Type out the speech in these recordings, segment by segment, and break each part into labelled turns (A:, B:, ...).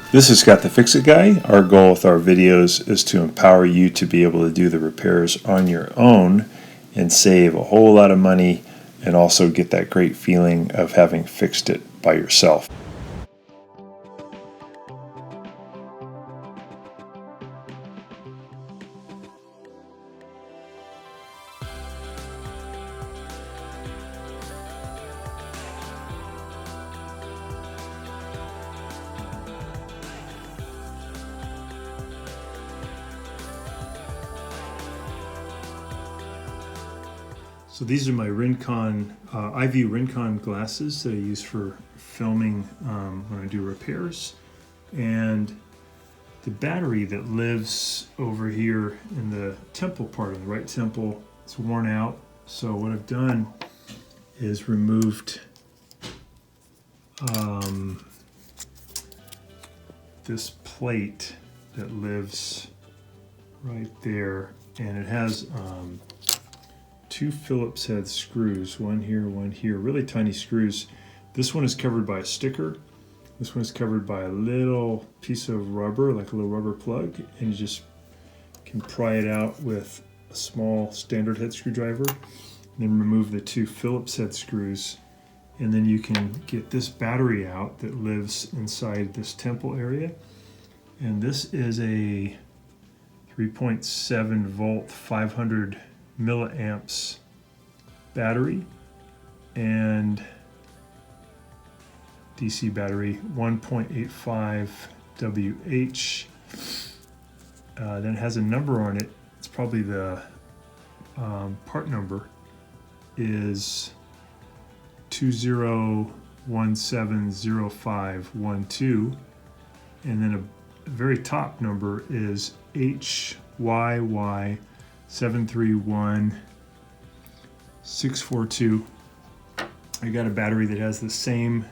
A: This is Scott the Fix-It Guy. Our goal with our videos is to empower you to be able to do the repairs on your own and save a whole lot of money and also get that great feeling of having fixed it by yourself. So these are my iVUE Rincon glasses that I use for filming when I do repairs. And the battery that lives over here in the temple part of the right temple, it's worn out. So what I've done is removed this plate that lives right there, and it has two Philipshead screws, one here, really tiny screws. This one is covered by a sticker. This one is covered by a little piece of rubber, like a little rubber plug, and you just can pry it out with a small standard head screwdriver, and then remove the two Philipshead screws, and then you can get this battery out that lives inside this temple area. And this is a 3.7 volt 500 milliamps battery, and DC battery, 1.85 WH. Then it has a number on it. It's probably the part number is 20170512, and then a very top number is HYY 731642. I got a battery that has the same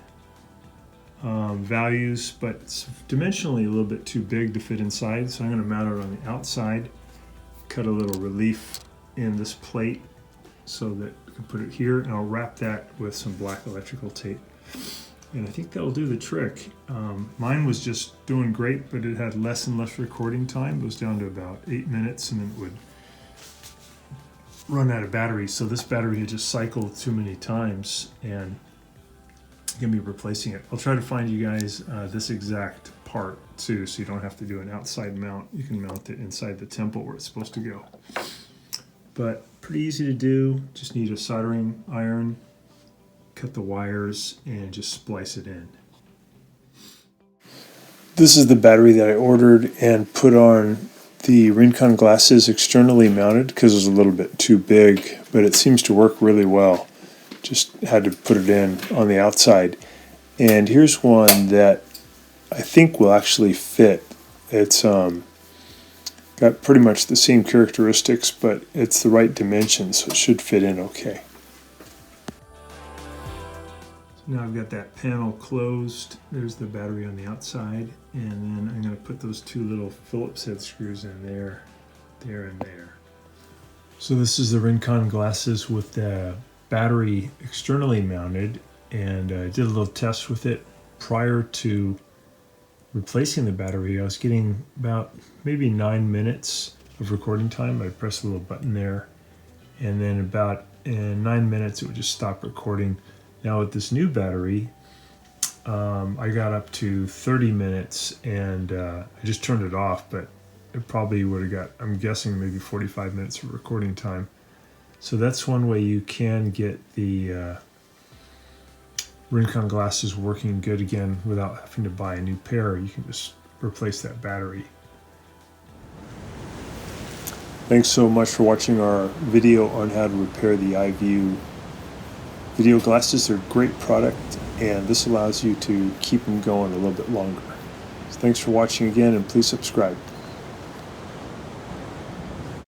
A: values, but it's dimensionally a little bit too big to fit inside, so I'm going to mount it on the outside, cut a little relief in this plate so that I can put it here, and I'll wrap that with some black electrical tape, and I think that'll do the trick. Mine was just doing great, but it had less and less recording time. It was down to about 8 minutes, and then it would run out of battery. So this battery had just cycled too many times, and I'm gonna be replacing it. I'll try to find you guys this exact part too, so you don't have to do an outside mount. You can mount it inside the temple where it's supposed to go. But pretty easy to do. Just need a soldering iron, cut the wires, and just splice it in. This is the battery that I ordered and put on the Rincon glasses externally mounted because it was a little bit too big, but it seems to work really well. Just had to put it in on the outside. And here's one that I think will actually fit. It's got pretty much the same characteristics, but it's the right dimensions, so it should fit in okay. Now I've got that panel closed. There's the battery on the outside, and then I'm going to put those two little Philipshead screws in there, and there. So this is the Rincon glasses with the battery externally mounted, and I did a little test with it prior to replacing the battery. I was getting about maybe 9 minutes of recording time. I pressed a little button there, and then about in 9 minutes it would just stop recording. Now with this new battery, I got up to 30 minutes, and I just turned it off, but it probably would have got, I'm guessing, maybe 45 minutes of recording time. So that's one way you can get the Rincon glasses working good again without having to buy a new pair. You can just replace that battery. Thanks so much for watching our video on how to repair the iVUE video glasses. They're a great product, and this allows you to keep them going a little bit longer. So thanks for watching again, and please subscribe.